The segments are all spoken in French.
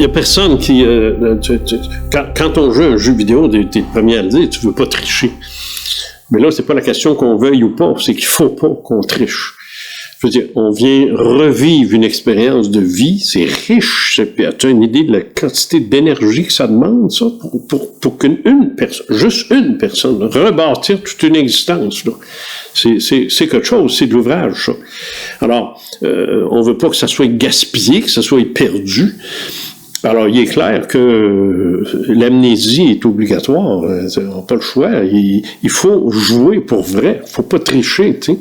n'y a personne qui... quand on joue un jeu vidéo, t'es le premier à le dire, tu veux pas tricher. Mais là, c'est pas la question qu'on veuille ou pas, c'est qu'il faut pas qu'on triche. Je veux dire, on vient revivre une expérience de vie, c'est riche, puis as-tu une idée de la quantité d'énergie que ça demande, ça, pour qu'une personne, juste une personne, rebâtir toute une existence, là. C'est quelque chose, c'est de l'ouvrage, ça. Alors, on veut pas que ça soit gaspillé, que ça soit perdu. Alors, il est clair que l'amnésie est obligatoire. On n'a pas le choix. Il faut jouer pour vrai. Il faut pas tricher, tu sais.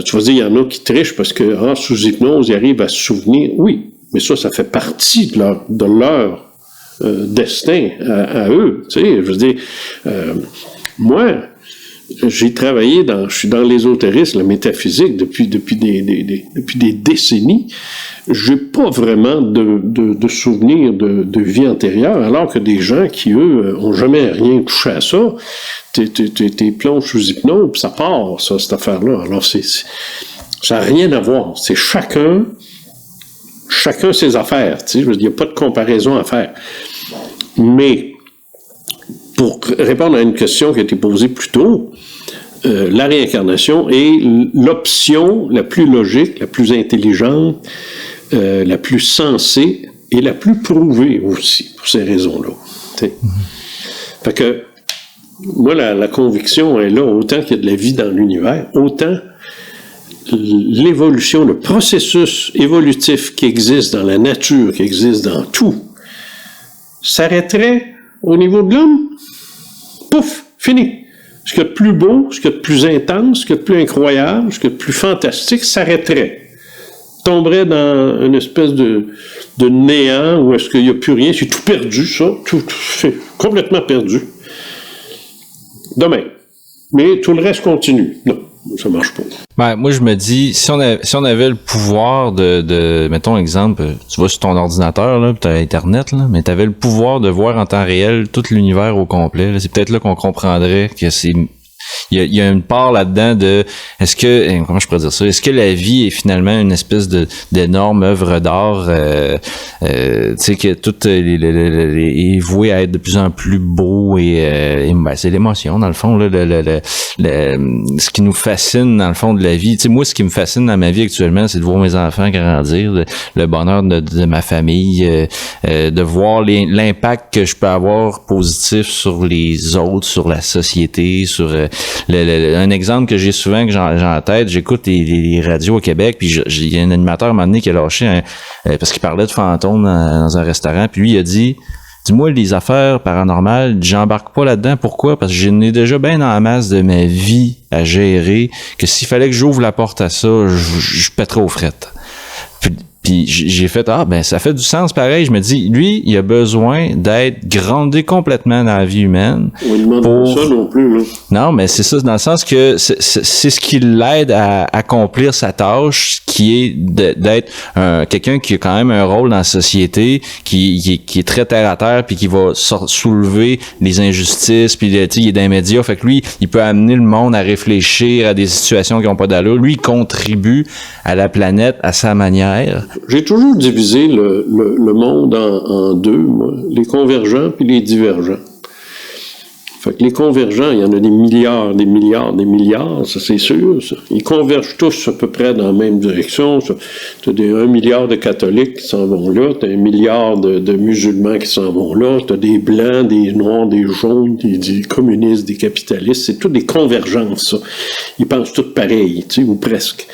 Tu vas dire, il y en a qui trichent parce que, sous hypnose, ils arrivent à se souvenir. Oui, mais ça fait partie de leur destin à eux, tu sais. Je veux dire, moi, j'ai travaillé je suis dans l'ésotérisme, la métaphysique depuis des décennies. J'ai pas vraiment de souvenirs de vie antérieure, alors que des gens qui, eux, ont jamais rien touché à ça, t'es plonges sous hypnose, puis ça part, ça, cette affaire-là. Alors, ça n'a rien à voir. C'est chacun ses affaires, tu sais. Il n'y a pas de comparaison à faire. Mais, pour répondre à une question qui a été posée plus tôt, la réincarnation est l'option la plus logique, la plus intelligente, la plus sensée et la plus prouvée aussi, pour ces raisons-là. Fait que, moi, la conviction est là, autant qu'il y a de la vie dans l'univers, autant l'évolution, le processus évolutif qui existe dans la nature, qui existe dans tout, s'arrêterait au niveau de l'homme. Pouf, fini. Ce qu'il y a de plus beau, ce qu'il y a de plus intense, ce qu'il y a de plus incroyable, ce qu'il y a de plus fantastique s'arrêterait. Tomberait dans une espèce de néant où est-ce qu'il n'y a plus rien, c'est tout perdu, ça, tout c'est complètement perdu. Demain. Mais tout le reste continue. Non, ça marche pas. Ben, moi, je me dis, si on avait le pouvoir de mettons exemple, tu vas sur ton ordinateur, là, pis t'as Internet, là, mais t'avais le pouvoir de voir en temps réel tout l'univers au complet, là, c'est peut-être là qu'on comprendrait que il y a une part là-dedans de comment je pourrais dire ça, est-ce que la vie est finalement une espèce d'énorme œuvre d'art, tu sais, que tout est voué à être de plus en plus beau et ben, c'est l'émotion dans le fond là, ce qui nous fascine dans le fond de la vie. Tu sais, moi, ce qui me fascine dans ma vie actuellement, c'est de voir mes enfants grandir, le bonheur de ma famille, de voir l'impact que je peux avoir positif sur les autres, sur la société, sur un exemple que j'ai souvent, que j'ai en tête, j'écoute les radios au Québec, puis il y a un animateur à un moment donné qui a lâché parce qu'il parlait de fantômes dans un restaurant, puis lui il a dit, dis-moi, les affaires paranormales, j'embarque pas là-dedans. Pourquoi? Parce que j'en ai déjà bien dans la masse de ma vie à gérer, que s'il fallait que j'ouvre la porte à ça, je pèterais aux frettes. Puis j'ai fait, ben ça fait du sens pareil. Je me dis, lui, il a besoin d'être groundé complètement dans la vie humaine. On ne demande pas ça non plus, là. Non, mais c'est ça, dans le sens que c'est ce qui l'aide à accomplir sa tâche, qui est d'être quelqu'un qui a quand même un rôle dans la société, qui est très terre à terre, puis qui va soulever les injustices, puis il est dans les médias. Fait que lui, il peut amener le monde à réfléchir à des situations qui n'ont pas d'allure. Lui, il contribue à la planète à sa manière. J'ai toujours divisé le monde en deux, moi, les convergents puis les divergents. Fait que les convergents, il y en a des milliards, ça c'est sûr. Ça. Ils convergent tous à peu près dans la même direction. Tu as 1 milliard de catholiques qui s'en vont là, tu as 1 milliard de musulmans qui s'en vont là, tu as des blancs, des noirs, des jaunes, des communistes, des capitalistes. C'est toutes des convergences, ça. Ils pensent tous pareil, tu sais, ou presque.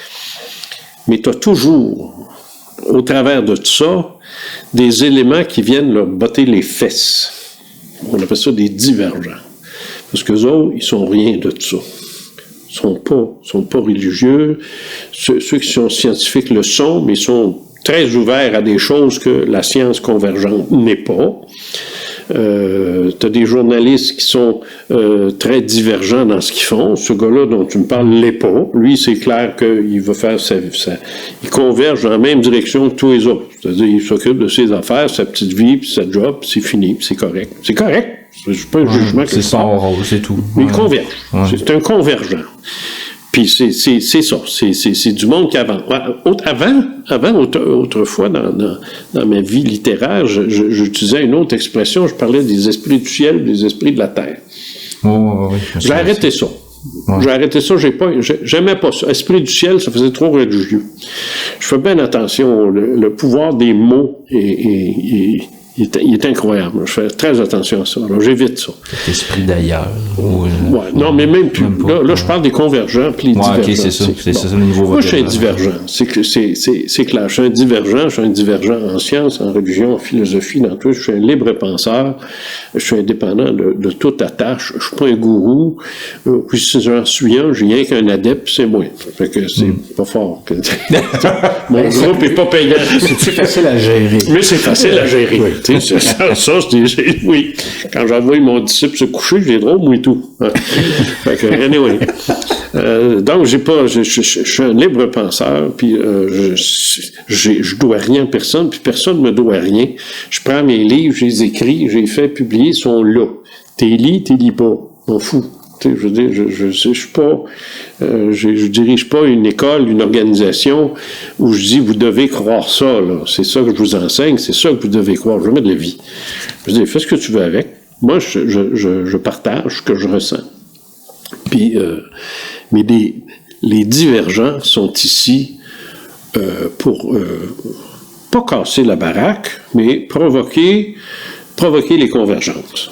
Mais tu as toujours, au travers de tout ça, des éléments qui viennent leur botter les fesses. On appelle ça des divergents. Parce qu'eux autres, ils sont rien de tout ça. Ils sont pas religieux. Ceux qui sont scientifiques le sont, mais ils sont très ouverts à des choses que la science convergente n'est pas. T'as des journalistes qui sont très divergents dans ce qu'ils font. Ce gars-là dont tu me parles l'est pas. Lui, c'est clair qu'il va faire il converge dans la même direction que tous les autres. C'est-à-dire, il s'occupe de ses affaires, sa petite vie, puis sa job, puis c'est fini, puis c'est correct. C'est correct. C'est pas un jugement que c'est son rôle, c'est tout. Mais il converge. Ouais. C'est un convergent. Puis c'est ça, c'est du monde qui avance. Autrefois, dans ma vie littéraire, j'utilisais une autre expression, je parlais des esprits du ciel, des esprits de la terre. J'ai arrêté ça. Ouais. J'ai arrêté ça, j'aimais pas ça. Esprit du ciel, ça faisait trop religieux. Je fais bien attention, le pouvoir des mots il est incroyable. Je fais très attention à ça. Alors, j'évite ça. L'esprit d'ailleurs. Non, mais même plus. Là, je parle des convergents puis les divergents. OK, c'est ça. C'est ça le niveau. Moi, je suis un divergent. C'est clair. Je suis un divergent en sciences, en religion, en philosophie, dans tout. Je suis un libre penseur. Je suis indépendant de toute attache. Je suis pas un gourou. Puis si j'en suis un, j'ai rien qu'un adepte, c'est moi. Fait que c'est pas fort. Mon groupe est pas payant. C'est facile à gérer. Mais c'est facile à gérer. Oui. Oui. Quand j'envoie mon disciple se coucher, j'ai drôle, moi et tout. Fait que, anyway. Donc, je suis un libre penseur, puis je dois rien à personne, puis personne me doit rien. Je prends mes livres, je les écris, je les fais publier, ils sont là. T'es lis pas. M'en fous. Je veux dire, je suis pas, je dirige pas une école, une organisation où je dis vous devez croire ça, là. C'est ça que je vous enseigne, c'est ça que vous devez croire. Jamais de la vie. Je dis fais ce que tu veux avec. Moi, je partage ce que je ressens. Puis, mais les divergents sont ici pour pas casser la baraque, mais provoquer les convergences.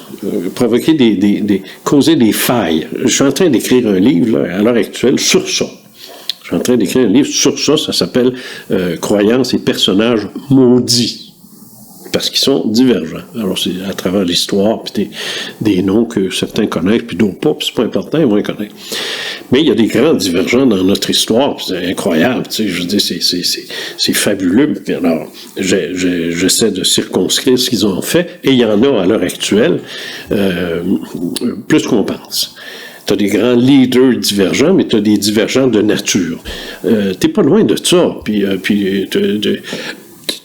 Causer des failles. Je suis en train d'écrire un livre, là, à l'heure actuelle, sur ça. Je suis en train d'écrire un livre sur ça, ça s'appelle « Croyances et personnages maudits ». Parce qu'ils sont divergents. Alors, c'est à travers l'histoire, puis des noms que certains connaissent, puis d'autres pas, puis c'est pas important, ils vont les connaître. Mais il y a des grands divergents dans notre histoire, puis c'est incroyable, tu sais, je veux dire, c'est fabuleux. Puis alors, j'essaie de circonscrire ce qu'ils ont fait, et il y en a à l'heure actuelle, plus qu'on pense. Tu as des grands leaders divergents, mais tu as des divergents de nature. T'es pas loin de ça, puis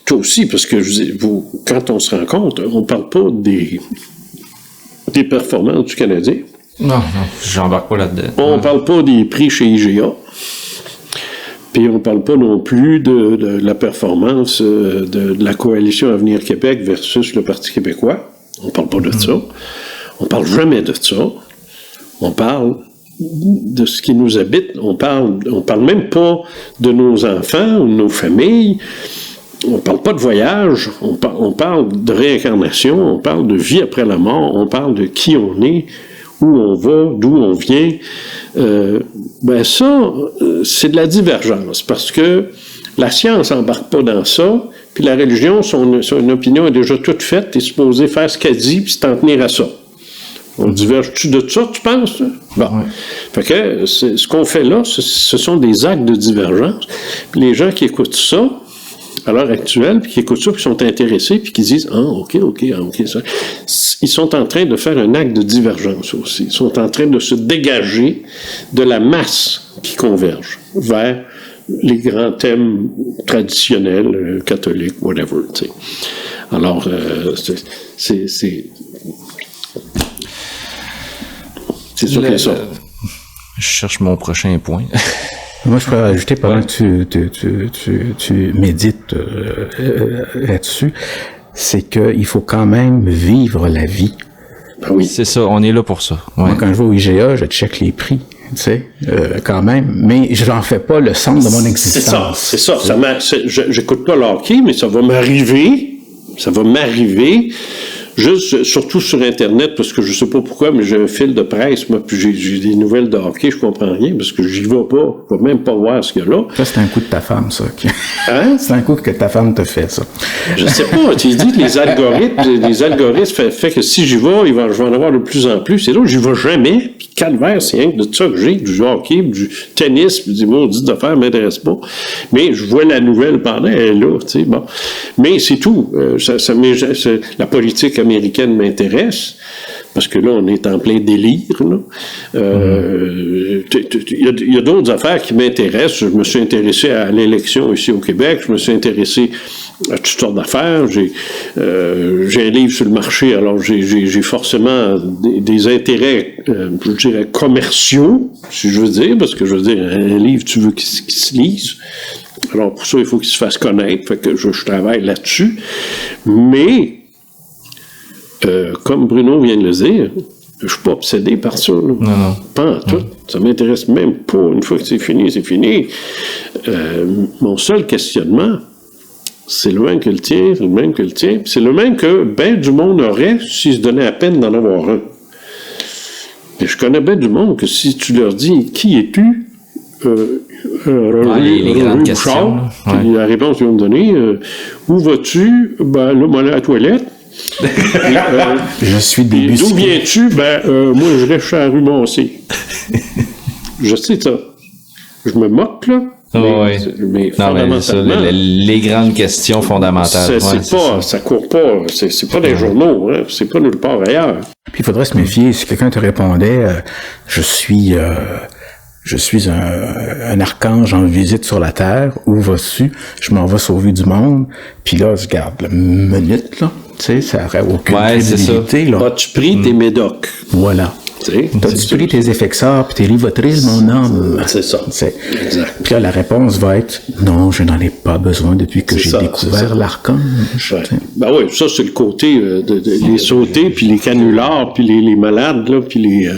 toi aussi, parce que quand on se rencontre, on parle pas des performances du Canadien. Non, j'embarque pas là-dedans. On parle pas des prix chez IGA. Puis on parle pas non plus de la performance de la coalition Avenir Québec versus le Parti québécois. On parle pas de ça. On parle jamais de ça. On parle de ce qui nous habite. On parle même pas de nos enfants ou de nos familles. On parle pas de voyage, on parle de réincarnation, on parle de vie après la mort, on parle de qui on est, où on va, d'où on vient. Ça, c'est de la divergence, parce que la science n'embarque pas dans ça, puis la religion, son opinion est déjà toute faite, t'es supposé faire ce qu'elle dit, puis t'en tenir à ça. On diverge-tu de ça, tu penses? Bon. Ouais. Fait que ce qu'on fait là, ce sont des actes de divergence. Puis les gens qui écoutent ça, à l'heure actuelle, puis qui écoutent ça, puis qui sont intéressés, puis qui disent « Ah, OK, ça. » Ils sont en train de faire un acte de divergence aussi. Ils sont en train de se dégager de la masse qui converge vers les grands thèmes traditionnels, catholiques, whatever, tu sais. Alors, c'est ça que ça. Je cherche mon prochain point. Moi, je pourrais rajouter, pendant que tu médites là-dessus, c'est qu'il faut quand même vivre la vie. Ben oui, c'est ça, on est là pour ça. Ouais. Moi, quand je vais au IGA, je check les prix, tu sais, quand même, mais je n'en fais pas le centre de mon existence. C'est ça. J'écoute pas le hockey, mais ça va m'arriver. Juste, surtout sur Internet, parce que je sais pas pourquoi, mais j'ai un fil de presse, moi, puis j'ai des nouvelles de hockey, je comprends rien, parce que j'y vais pas, je vais même pas voir ce qu'il y a là. Ça, c'est un coup de ta femme, ça. Hein? C'est un coup que ta femme te fait, ça. Je sais pas, tu dis que les algorithmes fait que si j'y vais, je vais en avoir de plus en plus. C'est là où j'y vais jamais, puis calvaire, c'est rien que de ça que j'ai, du hockey, du tennis, puis des maudites affaires m'intéressent pas. Mais je vois la nouvelle pendant, elle est là, tu sais, bon. Mais c'est tout. La politique américaine m'intéresse. parce que là, on est en plein délire. Il y a d'autres affaires qui m'intéressent. Je me suis intéressé à l'élection ici au Québec. Je me suis intéressé à toutes sortes d'affaires. J'ai un livre sur le marché, alors j'ai forcément des intérêts, je dirais, commerciaux, si je veux dire, parce que je veux dire, un livre, tu veux qu'il se lise. Alors, pour ça, il faut qu'il se fasse connaître. Fait que je travaille là-dessus. Mais, comme Bruno vient de le dire, je suis pas obsédé par ça. Là. Non. Pas en tout. Ça m'intéresse même pas. Une fois que c'est fini, c'est fini. Mon seul questionnement, c'est le même que le tien, c'est le même que le tien. Puis c'est le même que ben du monde aurait s'ils se donnaient à peine d'en avoir un. Et je connais bien du monde que si tu leur dis « Qui es-tu? » les grandes questions. Puis la réponse qu'ils vont me donner, où vas-tu? Ben là, moi, à la toilette. Je suis Debussy. D'où viens-tu? Moi, je reste à la rue Moncey. Je sais ça. Je me moque, là. Mais fondamentalement, les grandes questions fondamentales. Ça court pas. C'est pas des journaux, hein. C'est pas nulle part ailleurs. Puis il faudrait se méfier. Si quelqu'un te répondait, je suis un archange en visite sur la Terre. Où vas-tu? Je m'en vais sauver du monde. Puis là, regarde, la minute, là. Tu sais, ça n'aurait aucune crédibilité, là. As-tu pris tes médocs? Voilà. T'as-tu pris tes Effexor puis tes Rivotril, mon homme? C'est ça. Exact. Puis là, la réponse va être non, je n'en ai pas besoin depuis que j'ai découvert l'archange. Ouais. Ben oui, ça, c'est le côté les sautés, puis les canulars, puis les malades, là, puis les.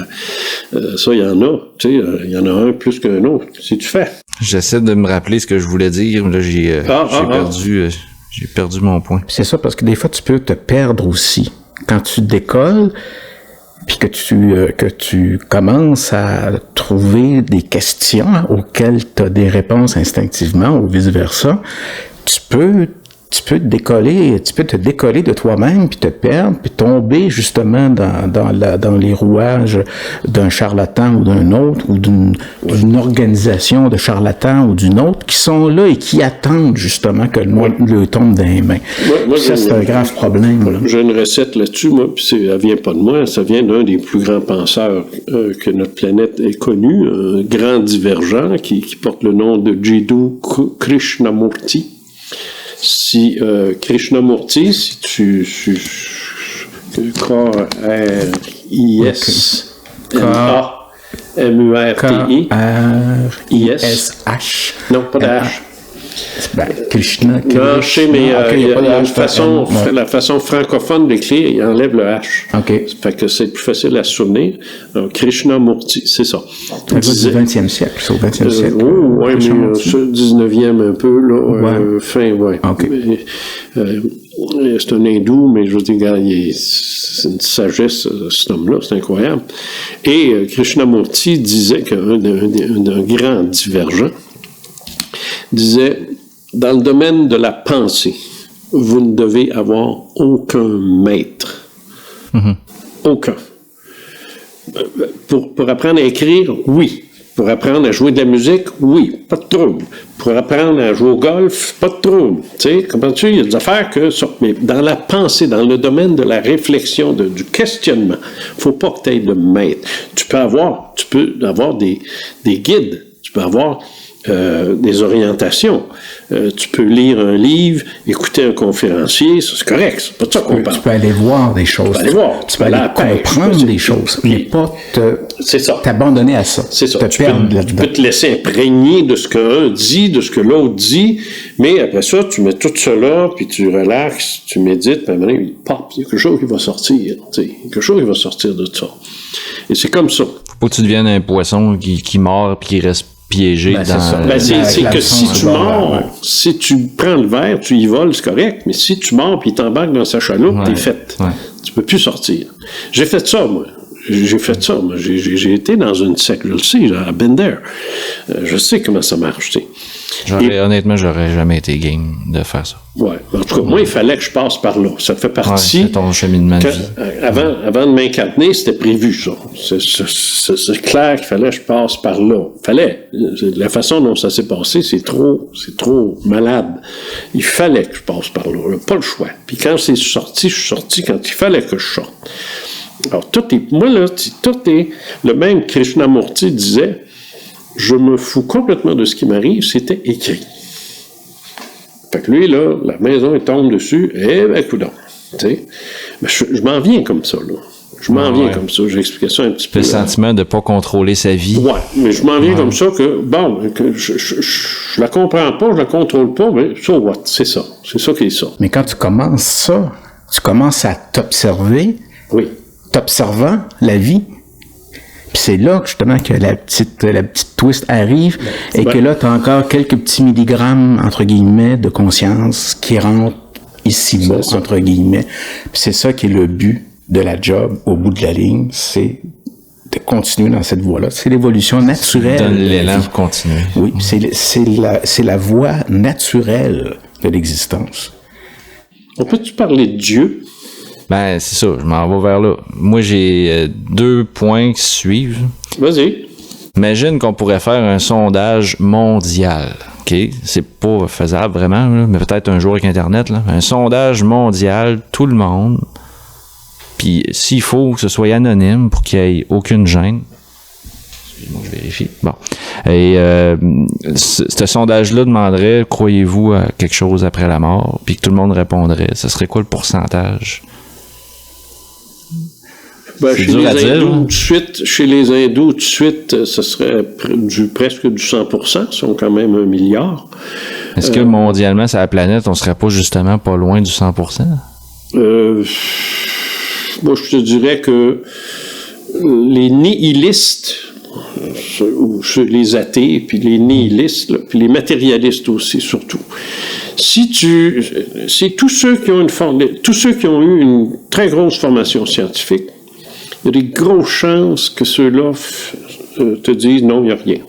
Ça, il y en a. Tu sais, il y en a un plus qu'un autre. Si tu fais. J'essaie de me rappeler ce que je voulais dire. Là, j'ai perdu mon point. C'est ça, parce que des fois, tu peux te perdre aussi. Quand tu décolles, puis que tu commences à trouver des questions auxquelles tu as des réponses instinctivement ou vice-versa, tu peux te décoller de toi-même, puis te perdre, puis tomber justement dans les rouages d'un charlatan ou d'un autre, ou d'une organisation de charlatans ou d'une autre, qui sont là et qui attendent justement que le tombe dans les mains. Moi, ça, c'est un grave problème. Là. J'ai une recette là-dessus, moi, puis elle vient pas de moi, ça vient d'un des plus grands penseurs que notre planète ait connu, un grand divergent qui porte le nom de Jiddu Krishnamurti. Si Krishnamurti, si tu K-R-I-S-N-A-M-U-R-T-I K-R-I-S-H Non, pas de H. Krishna. Non, je sais, mais la façon francophone d'écrire, il enlève le H. OK. Ça fait que c'est plus facile à se souvenir. Krishnamurti, c'est ça. C'est du 20e siècle, c'est au 20e siècle. Oui, mais 19e un peu, là, fin, ouais. OK. C'est un hindou, mais je veux dire, c'est une sagesse, cet homme-là, c'est incroyable. Et Krishnamurti disait qu'un grand divergent disait, dans le domaine de la pensée, vous ne devez avoir aucun maître. Mm-hmm. Aucun. Pour apprendre à écrire, oui. Pour apprendre à jouer de la musique, oui, pas de trouble. Pour apprendre à jouer au golf, pas de trouble. Tu sais, comprends-tu? Il y a des affaires mais dans la pensée, dans le domaine de la réflexion, du questionnement, faut pas que tu aies de maître. Tu peux avoir des guides, tu peux avoir des orientations. Tu peux lire un livre, écouter un conférencier, ça c'est correct, c'est pas de ça qu'on parle. Tu peux aller voir des choses. Tu peux aller comprendre des choses, mais pas t'abandonner à ça. C'est ça. Tu peux te laisser imprégner de ce qu'un dit, de ce que l'autre dit, mais après ça, tu mets tout ça là, puis tu relaxes, tu médites, puis à un moment donné, pop, il y a quelque chose qui va sortir. Quelque chose qui va sortir de ça. Et c'est comme ça. Faut que tu deviennes un poisson qui mord puis qui reste piégé dans... c'est que si tu mords, si tu prends le verre, tu y voles, c'est correct, mais si tu mords puis t'embarques dans sa chaloupe, t'es fait. Ouais. Tu peux plus sortir. J'ai fait ça, moi. J'ai été dans une secte, je le sais, à Bender. Je sais comment ça marche, tu sais. Honnêtement, j'aurais jamais été game de faire ça. Ouais. En tout cas, moi, il fallait que je passe par là. Ça fait partie... c'est ton cheminement de vie. Avant de m'incarner, c'était prévu, ça. C'est clair qu'il fallait que je passe par là. Fallait. La façon dont ça s'est passé, c'est trop malade. Il fallait que je passe par là. Pas le choix. Puis quand c'est sorti, je suis sorti quand il fallait que je sorte. Alors, moi, là, tout est... Le même Krishnamurti disait, je me fous complètement de ce qui m'arrive, c'était écrit. Fait que lui, là, la maison, il tombe dessus, coudonc. Tu sais, mais je m'en viens comme ça, là. Je m'en viens comme ça. J'ai expliqué ça un petit peu. Le sentiment de ne pas contrôler sa vie. Ouais, mais je m'en viens comme ça que, que je la comprends pas, je la contrôle pas, mais so what? C'est ça. C'est ça qui est ça. Mais quand tu commences ça, tu commences à t'observer. Oui. T'observant la vie. Puis c'est là, justement, que la petite twist arrive et que là, tu as encore quelques petits milligrammes, entre guillemets, de conscience qui rentrent ici-bas, entre guillemets. Puis c'est ça qui est le but de la job au bout de la ligne, c'est de continuer dans cette voie-là. C'est l'évolution naturelle. Donne l'élan pour continuer. Oui, c'est la voie naturelle de l'existence. On peut-tu parler de Dieu? Ben, c'est ça, je m'en vais vers là. Moi, j'ai 2 points qui suivent. Vas-y. Imagine qu'on pourrait faire un sondage mondial. OK? C'est pas faisable vraiment, là, mais peut-être un jour avec Internet. Là. Un sondage mondial, tout le monde. Puis s'il faut que ce soit anonyme pour qu'il n'y ait aucune gêne. Excuse-moi, je vérifie. Bon. Et ce sondage-là demanderait, croyez-vous à quelque chose après la mort? Puis que tout le monde répondrait. Ce serait quoi le pourcentage? Ben, chez les Hindous, tout de suite, ce serait presque du 100%, ils sont quand même 1 milliard. Est-ce que mondialement, sur la planète, on serait pas justement pas loin du 100%? Moi, je te dirais que les nihilistes, ou les athées, puis les nihilistes, là, puis les matérialistes aussi, surtout. Si tous ceux qui ont eu une très grosse formation scientifique, il y a des grosses chances que ceux-là te disent non, il n'y a rien.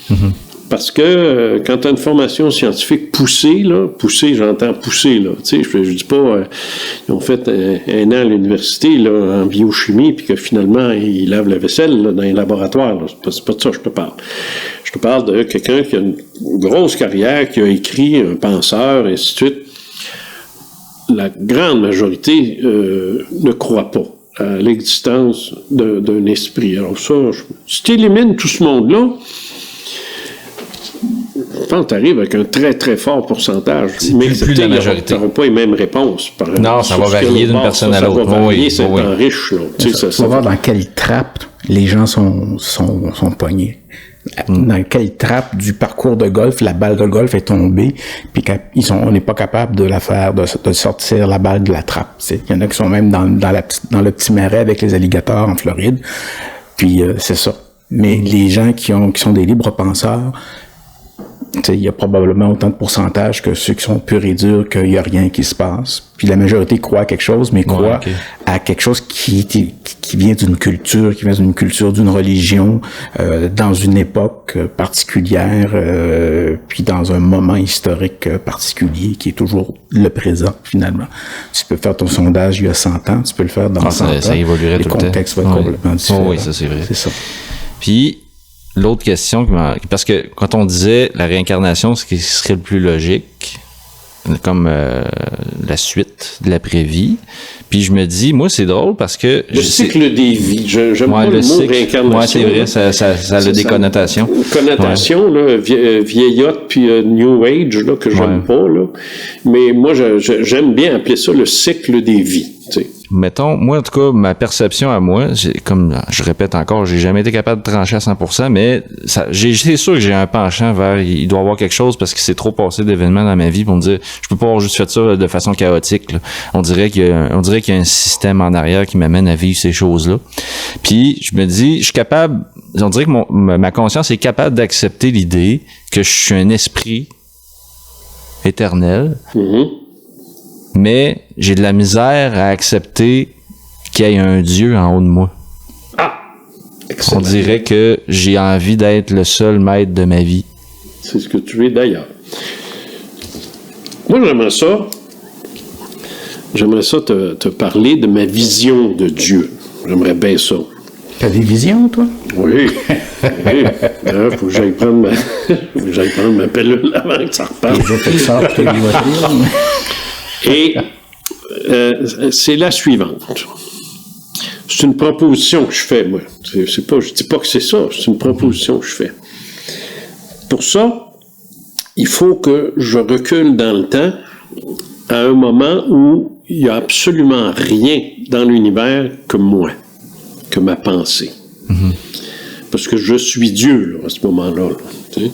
Mm-hmm. Parce que quand tu as une formation scientifique poussée, j'entends poussée, là, tu sais, je dis pas, ils ont fait un an à l'université là, en biochimie, puis que finalement, ils lavent la vaisselle là, dans les laboratoires. Là. C'est pas de ça que je te parle. Je te parle de quelqu'un qui a une grosse carrière, qui a écrit, un penseur, et ainsi de suite. La grande majorité ne croit pas à l'existence d'un esprit. Alors ça, si tu élimines tout ce monde-là, je pense que tu arrives avec un très, très fort pourcentage. Mais plus la majorité. Tu n'auras pas les mêmes réponses. Non, ça va varier d'une personne à l'autre. Ça va varier, c'est un riche. Ça va voir dans quelle trappe les gens sont pognés. Dans quelle trappe du parcours de golf la balle de golf est tombée, puis on n'est pas capable de sortir la balle de la trappe. Il y en a qui sont même dans le petit marais avec les alligators en Floride. Puis c'est ça. Mais les gens qui sont des libres penseurs, il y a probablement autant de pourcentage que ceux qui sont purs et durs qu'il n'y a rien qui se passe. Puis la majorité croit à quelque chose, mais croit à quelque chose qui vient d'une culture, d'une religion, dans une époque particulière, puis dans un moment historique particulier qui est toujours le présent, finalement. Tu peux faire ton sondage il y a 100 ans, tu peux le faire dans 100 ans. Ça évoluerait tout le temps. Les contextes vont être complètement différents. Oui, ça c'est vrai. C'est ça. Puis, l'autre question, parce que quand on disait la réincarnation, ce qui serait le plus logique, comme la suite de l'après-vie, puis je me dis, moi c'est drôle parce que... Le cycle des vies, j'aime pas le mot réincarnation. Oui, c'est vrai, ça a des connotations. Une connotation, là, vieillotte puis New Age, là, que j'aime pas, là. Mais moi, j'aime bien appeler ça le cycle des vies, tu sais. Mettons, moi, en tout cas, ma perception à moi, comme je répète encore, j'ai jamais été capable de trancher à 100%, mais c'est sûr que j'ai un penchant vers, il doit y avoir quelque chose parce qu'il s'est trop passé d'événements dans ma vie pour me dire, je peux pas avoir juste fait ça de façon chaotique, là. On dirait qu'il y a un système en arrière qui m'amène à vivre ces choses-là. Puis, je me dis, je suis capable, on dirait que ma conscience est capable d'accepter l'idée que je suis un esprit éternel. Mm-hmm. Mais j'ai de la misère à accepter qu'il y ait un Dieu en haut de moi. Ah! Excellent. On dirait que j'ai envie d'être le seul maître de ma vie. C'est ce que tu es d'ailleurs. Moi, j'aimerais ça te parler de ma vision de Dieu. J'aimerais bien ça. T'as des visions, toi? Oui. Faut que j'aille prendre ma pilule avant que ça reparte. Et c'est la suivante. C'est une proposition que je fais, moi. C'est pas, je dis pas que c'est ça, c'est une proposition que je fais. Pour ça, il faut que je recule dans le temps à un moment où il n'y a absolument rien dans l'univers que moi, que ma pensée. Parce que je suis Dieu, là, à ce moment-là. Là, tu sais.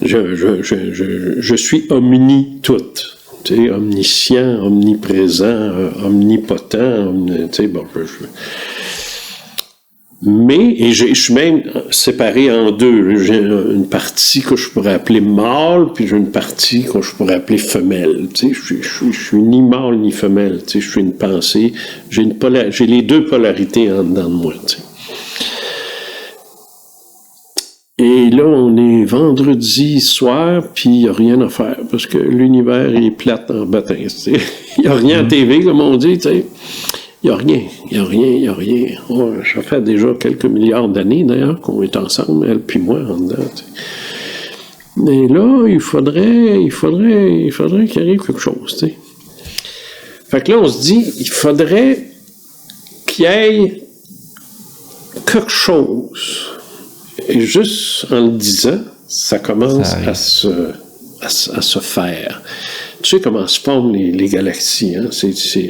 Je suis omni-tout. Tu sais, omniscient, omniprésent, omnipotent. Tu sais, bon, mais, et je suis même séparé en deux. J'ai une partie que je pourrais appeler mâle, puis j'ai une partie que je pourrais appeler femelle. Tu sais, je suis ni mâle ni femelle. Tu sais, je suis une pensée. J'ai les deux polarités en dedans de moi. Tu sais. Et là, on est vendredi soir, puis il n'y a rien à faire, parce que l'univers est plate en baptême. Tu sais. Il n'y a rien à TV, comme on dit, tu sais. Il n'y a rien. Oh, ça fait déjà quelques milliards d'années, d'ailleurs, qu'on est ensemble, elle puis moi, en dedans. Tu sais. Mais là, il faudrait qu'il arrive quelque chose, tu sais. Fait que là, on se dit, il faudrait qu'il y ait quelque chose. Et juste en le disant, ça commence à se faire. Tu sais comment se forment les galaxies. Hein?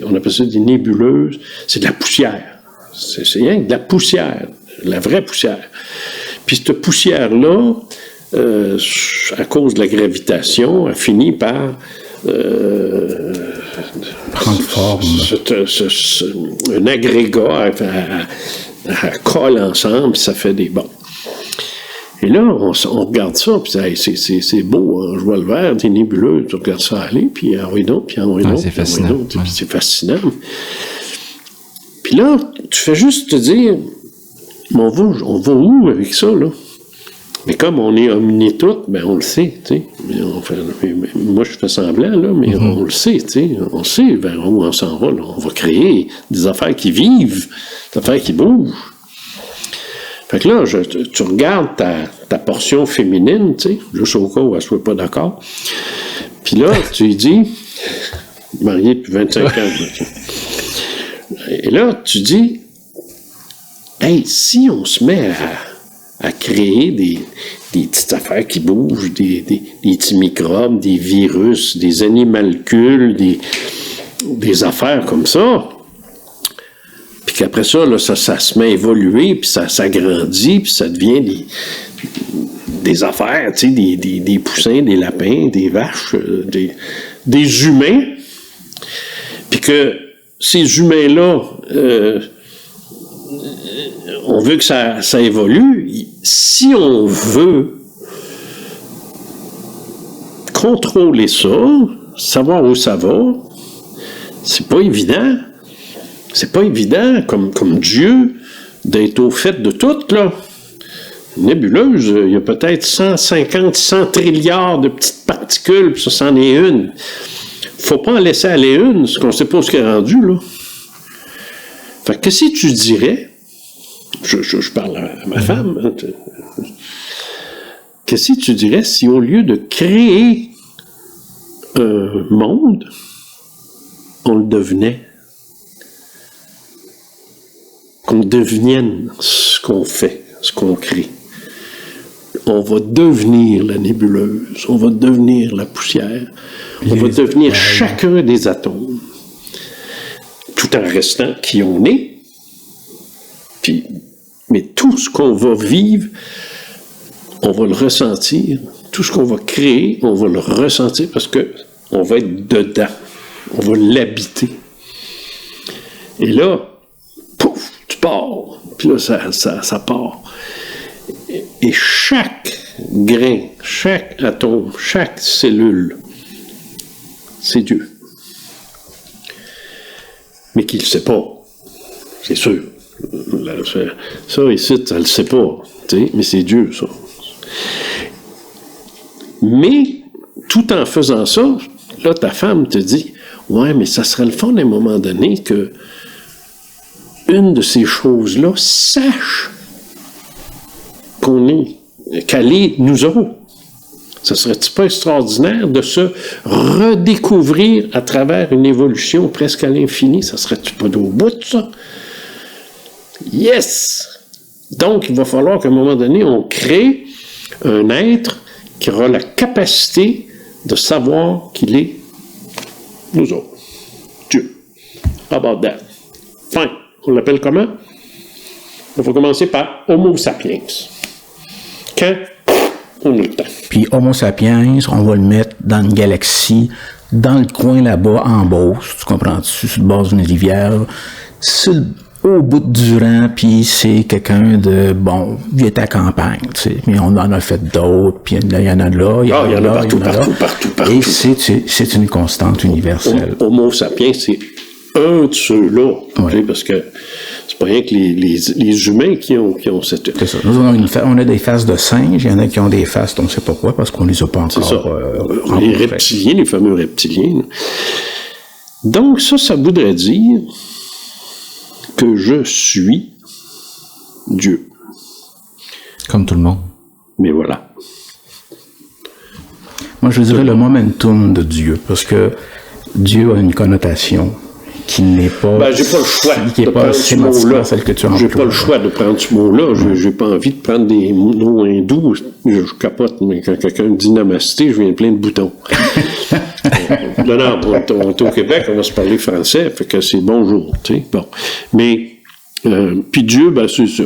On appelle ça des nébuleuses. C'est de la poussière. C'est rien que de la poussière. La vraie poussière. Puis cette poussière-là, à cause de la gravitation, a fini par prendre forme. Un agrégat, elle colle ensemble, puis ça fait des bons. Et là, on regarde ça, puis c'est beau, hein, je vois le vert, des nébuleux, tu regardes ça aller, puis envoie donc, puis envoie donc, c'est fascinant. C'est fascinant. Puis là, tu fais juste te dire, on va où avec ça, là? Mais comme on est omni-tout, ben on le sait, tu sais. Moi, je fais semblant, là, mais on le sait, tu sais. On sait vers où on s'en va, là. On va créer des affaires qui vivent, des affaires qui bougent. Fait que là, tu regardes ta portion féminine, tu sais, juste au cas où elle ne soit pas d'accord. Puis là, tu lui dis, marié depuis 25 ans. Et là, tu dis, hey, si on se met à créer des petites affaires qui bougent, des petits microbes, des virus, des animalcules, des affaires comme ça, puis qu'après ça, là, ça se met à évoluer, puis ça grandit, puis ça devient des affaires, tu sais, des poussins, des lapins, des vaches, des humains, puis que ces humains-là, on veut que ça évolue. Si on veut contrôler ça, savoir où ça va, c'est pas évident. C'est pas évident, comme Dieu, d'être au fait de tout, là. Une nébuleuse, il y a peut-être 100 trilliards de petites particules, puis ça, c'en est une. Faut pas en laisser aller une, parce qu'on sait pas ce qui est rendu, là. Fait que si tu dirais, je parle à ma femme, hein, que si tu dirais, si au lieu de créer un monde, on le devenait, qu'on devienne ce qu'on fait, ce qu'on crée. On va devenir la nébuleuse, on va devenir la poussière, on va devenir chacun des atomes, tout en restant qui on est. Puis, mais tout ce qu'on va vivre, on va le ressentir. Tout ce qu'on va créer, on va le ressentir parce qu'on va être dedans. On va l'habiter. Et là, pouf, tu pars. Puis là, ça part. Et chaque grain, chaque atome, chaque cellule, c'est Dieu. Mais qu'il ne sait pas. C'est sûr. Ça, ici, ça ne le sait pas. Mais c'est Dieu, ça. Mais, tout en faisant ça, là, ta femme te dit, ouais, mais ça serait le fun à un moment donné que une de ces choses-là sache qu'elle est nous autres. Ça serait-il pas extraordinaire de se redécouvrir à travers une évolution presque à l'infini? Ça serait-tu pas au bout de ça? Yes! Donc, il va falloir qu'à un moment donné, on crée un être qui aura la capacité de savoir qu'il est nous autres. Dieu. How about that? Fine. On l'appelle comment? On va commencer par Homo sapiens. Quand on a le temps. Puis Homo sapiens, on va le mettre dans une galaxie, dans le coin là-bas, en Beauce, tu comprends-tu, sur le bord d'une rivière, au bout du rang, puis c'est quelqu'un de, bon, il est à campagne, tu sais, mais on en a fait d'autres, puis il y en a là, il y en a partout. Et c'est une constante universelle. Homo sapiens, c'est un de ceux-là, Ouais. parce que c'est pas rien que les humains qui ont cette... C'est ça. Nous, on a des faces de singes, il y en a qui ont des faces, on ne sait pas pourquoi, parce qu'on les a pas encore C'est ça. Les rencontrés. reptiliens, les fameux reptiliens. Donc, ça voudrait dire que je suis Dieu. Comme tout le monde. Mais voilà. Moi, je dirais le momentum de Dieu, parce que Dieu a une connotation qui n'est pas... J'ai pas le choix qui n'est de pas prendre ce schématiquement mot-là. celle que tu J'ai emploies. pas le choix de prendre ce mot-là. J'ai pas envie de prendre des mots hindous. Je capote, mais quand quelqu'un me dit namasté, je viens plein de boutons. Non, on est au Québec, on va se parler français, fait que c'est bonjour, tu sais. Bon. Mais, puis Dieu,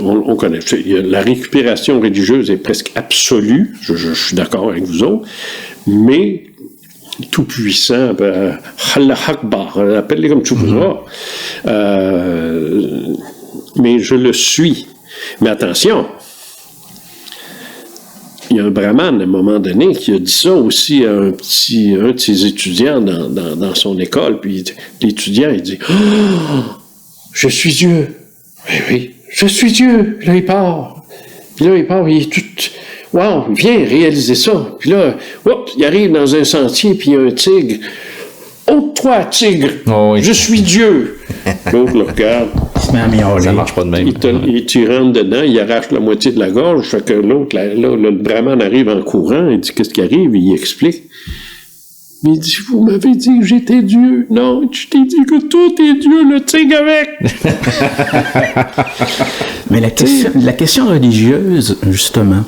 on connaît. La récupération religieuse est presque absolue, je suis d'accord avec vous autres, mais tout puissant, Allah Akbar, appelle-les comme tu voudras. Mais je le suis. Mais attention, il y a un brahman, à un moment donné, qui a dit ça aussi à un de ses étudiants dans son école. Puis l'étudiant, il dit « Oh, je suis Dieu! » Oui, je suis Dieu! Puis là, il part. Puis là, il est tout... Wow, viens réaliser ça. Puis là, il arrive dans un sentier, puis il y a un tigre. Ôte-toi, tigre! Oh oui. Je suis Dieu! L'autre le regarde. Il se met à miauler. Ça marche pas de même. Tu rentres dedans, il arrache la moitié de la gorge, fait que l'autre, le brahman arrive en courant, il dit qu'est-ce qui arrive, il explique. Mais il dit, vous m'avez dit que j'étais Dieu. Non, je t'ai dit que toi t'es Dieu, le tigre avec. Mais la question religieuse, justement,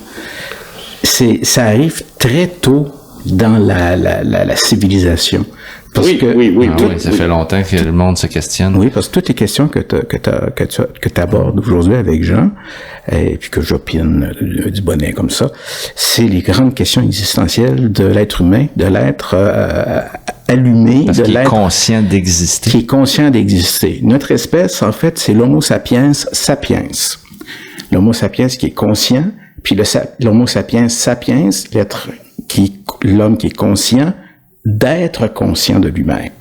ça arrive très tôt dans la civilisation. Parce Oui. Ça fait longtemps que le monde se questionne. Oui, parce que toutes les questions que tu abordes aujourd'hui avec Jean, et puis que j'opine du bonnet comme ça, c'est les grandes questions existentielles de l'être humain, de l'être allumé, Parce de qu'il est l'être conscient d'exister. qui est conscient d'exister. Notre espèce, en fait, c'est l'Homo sapiens sapiens. L'Homo sapiens qui est conscient, puis l'Homo sapiens sapiens, l'homme qui est conscient d'être conscient de lui-même. Tu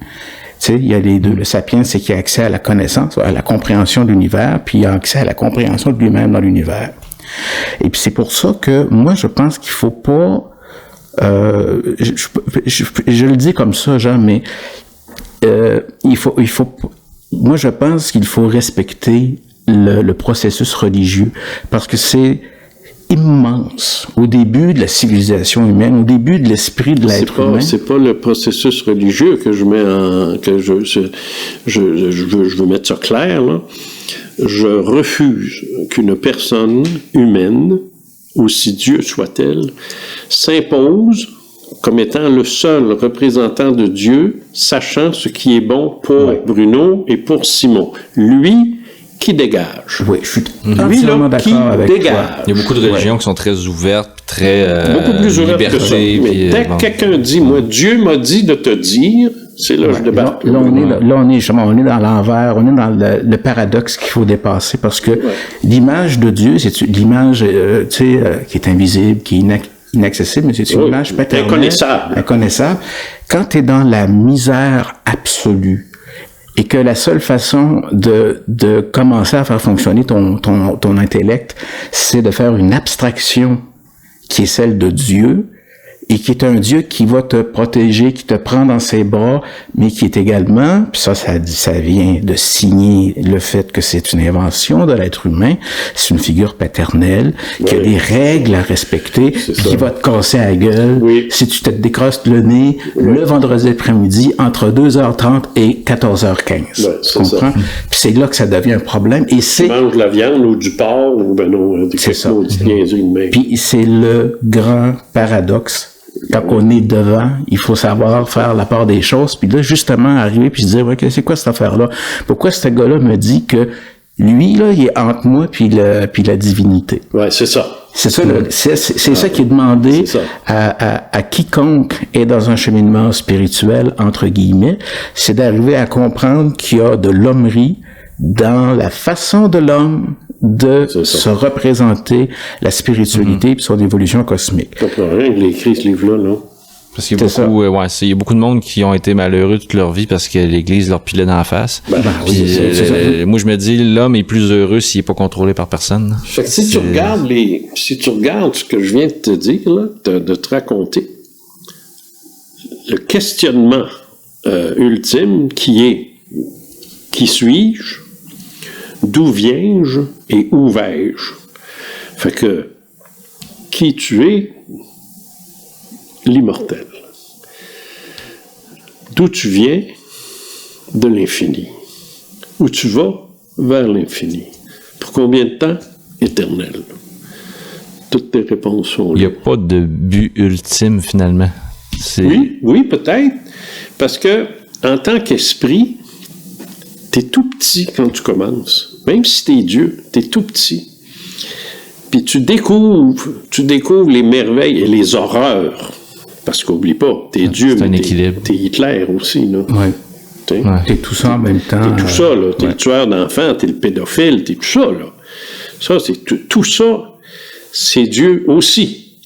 sais, il y a les deux. Le sapiens, c'est qu'il a accès à la connaissance, à la compréhension de l'univers, puis il a accès à la compréhension de lui-même dans l'univers. Et puis c'est pour ça que moi, je pense qu'il faut pas... je le dis comme ça, Jean, mais il faut... Moi, je pense qu'il faut respecter le processus religieux, parce que c'est immense au début de la civilisation humaine, au début de l'esprit de l'être humain. C'est pas le processus religieux que je mets je veux mettre ça clair, là. Je refuse qu'une personne humaine, aussi Dieu soit-elle, s'impose comme étant le seul représentant de Dieu, sachant ce qui est bon pour Bruno et pour Simon. Lui, qui dégage. Oui, je suis Lui, là, qui avec dégage. toi. Il y a beaucoup de religions qui sont très ouvertes, très Beaucoup plus ouverte que ça. liberté. Mais puis, dès que quelqu'un dit, moi, Dieu m'a dit de te dire, c'est là que je débarque. Là, on est justement, on est dans l'envers, on est dans le paradoxe qu'il faut dépasser, parce que l'image de Dieu, c'est l'image, qui est invisible, qui est inaccessible, mais c'est une image paternelle, inconnaissable. Quand tu es dans la misère absolue, et que la seule façon de commencer à faire fonctionner ton intellect, c'est de faire une abstraction qui est celle de Dieu, et qui est un Dieu qui va te protéger, qui te prend dans ses bras, mais qui est également, puis ça vient de signer le fait que c'est une invention de l'être humain, c'est une figure paternelle, qui a des règles à respecter, puis qui va te casser à la gueule si tu te décrosses le nez le vendredi après-midi entre 2h30 et 14h15. Tu comprends? Puis c'est là que ça devient un problème. Et c'est... Tu manges de la viande ou du porc ou c'est ça. Puis c'est le grand paradoxe. Quand on est devant, il faut savoir faire la part des choses. Puis là, justement, arriver puis se dire, OK, c'est quoi cette affaire-là? Pourquoi ce gars-là me dit que lui, là, il est entre moi puis la divinité? Ouais, c'est ça. C'est ça, c'est ça qui est demandé à quiconque est dans un cheminement spirituel, entre guillemets, c'est d'arriver à comprendre qu'il y a de l'hommerie dans la façon de l'homme de se représenter la spiritualité et son évolution cosmique. Je comprends rien qu'il ait écrit ce livre-là, non? Parce qu'il y a il y a beaucoup de monde qui ont été malheureux toute leur vie parce que l'Église leur pilait dans la face. Moi, je me dis, l'homme est plus heureux s'il n'est pas contrôlé par personne. Fait que si tu regardes ce que je viens de te dire, là, de te raconter, le questionnement ultime qui est « Qui suis-je? D'où viens-je? Et où vais-je? » Fait que qui tu es? L'immortel. D'où tu viens? De l'infini. Où tu vas? Vers l'infini. Pour combien de temps? Éternel. Toutes tes réponses sont là. Il n'y a pas de but ultime, finalement. Oui, peut-être. Parce que, en tant qu'esprit, t'es tout petit quand tu commences. Même si t'es Dieu, t'es tout petit. Puis tu découvres les merveilles et les horreurs. Parce qu'oublie pas, t'es Dieu, c'est un mais équilibre. T'es Hitler aussi, là. Ouais. T'es tout ça en même temps. T'es tout ça, là. T'es le tueur d'enfants, t'es le pédophile, t'es tout ça, là. Ça, c'est tout ça, c'est Dieu aussi.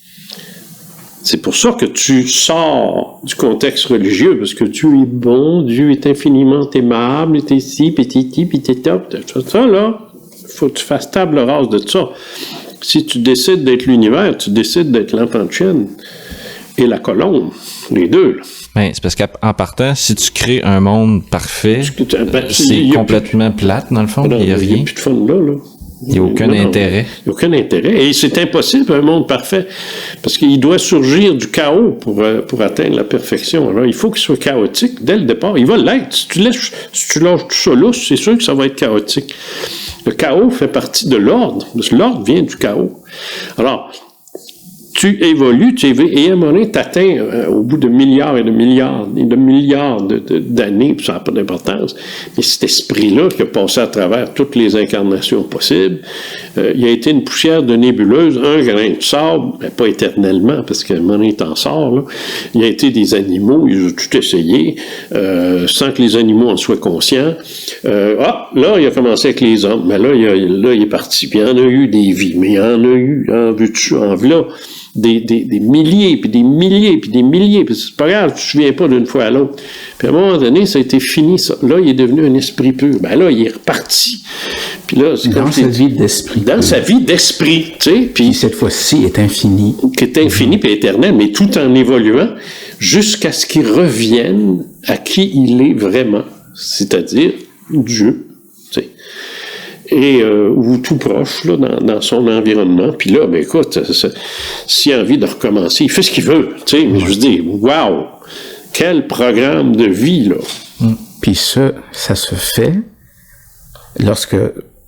C'est pour ça que tu sors du contexte religieux, parce que Dieu est bon, Dieu est infiniment aimable, t'es ci, puis t'es top. Ça, là, faut que tu fasses table rase de ça. Si tu décides d'être l'univers, tu décides d'être l'enfant de chienne et la colombe, les deux, là. Ben, c'est parce qu'en partant, si tu crées un monde parfait, c'est complètement plate, dans le fond. Il n'y a rien. Il n'y a plus de fun là. Il n'y a aucun intérêt. Il n'y a aucun intérêt. Et c'est impossible, un monde parfait. Parce qu'il doit surgir du chaos pour atteindre la perfection. Alors, il faut qu'il soit chaotique dès le départ. Il va l'être. Si tu lâches tout ça là, c'est sûr que ça va être chaotique. Le chaos fait partie de l'ordre. L'ordre vient du chaos. Alors, tu évolues, et à un moment donné, tu atteins au bout de milliards et de milliards d'années, puis ça n'a pas d'importance, mais cet esprit-là qui a passé à travers toutes les incarnations possibles, il a été une poussière de nébuleuse, un grain de sable, mais pas éternellement, parce qu'à un moment donné, il t'en sort, là. Il a été des animaux, ils ont tout essayé, sans que les animaux en soient conscients. Là, il a commencé avec les hommes, mais là, il est parti, puis il y en a eu des vies, mais il y en a eu, en là, des milliers, puis des milliers, puis des milliers, puis c'est pas grave, tu te souviens pas d'une fois à l'autre. Puis à un moment donné, ça a été fini, ça. Là, il est devenu un esprit pur. Ben là, il est reparti. Puis là, c'est dans sa vie d'esprit. Dans sa vie d'esprit, tu sais. Puis cette fois-ci, est infini. Qui est infini puis éternel, mais tout en évoluant, jusqu'à ce qu'il revienne à qui il est vraiment, c'est-à-dire Dieu. Et ou tout proche là, dans son environnement. Puis là, ben écoute, s'il a envie de recommencer, il fait ce qu'il veut. Tu sais, mais je veux dire, waouh, quel programme de vie, là. Puis ça se fait lorsque,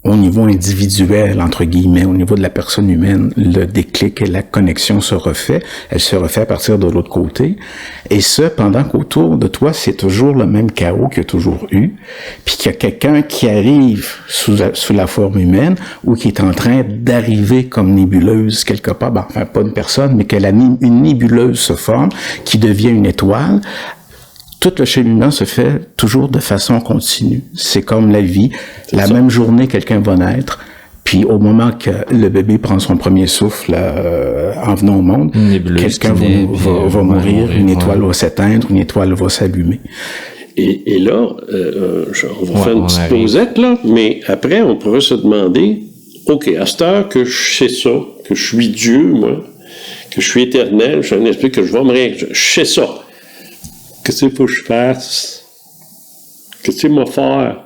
au niveau individuel, entre guillemets, au niveau de la personne humaine, le déclic et la connexion se refait. Elle se refait à partir de l'autre côté. Et ce, pendant qu'autour de toi, c'est toujours le même chaos qu'il y a toujours eu. Puis qu'il y a quelqu'un qui arrive sous la forme humaine ou qui est en train d'arriver comme nébuleuse quelque part. Ben, enfin, pas une personne, mais que une nébuleuse se forme, qui devient une étoile. Tout le cheminement se fait toujours de façon continue. C'est comme la vie. La même journée, quelqu'un va naître. Puis au moment que le bébé prend son premier souffle en venant au monde, quelqu'un va mourir, une étoile va s'éteindre, une étoile va s'allumer. Et là, on va faire une petite pausette, là, mais après, on pourrait se demander, OK, à cette heure que je sais ça, que je suis Dieu, moi, que je suis éternel, je suis un esprit que je vais me réincarner. Je sais ça. Qu'est-ce qu'il faut que je fasse? Qu'est-ce qu'il m'a faire?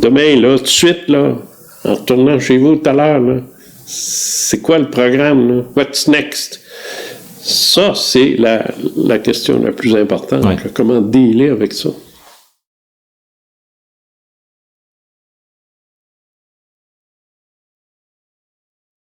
Demain, là, tout de suite, là, en retournant chez vous tout à l'heure, là, c'est quoi le programme, là? What's next? Ça, c'est la question la plus importante. Ouais. Comment dealer avec ça?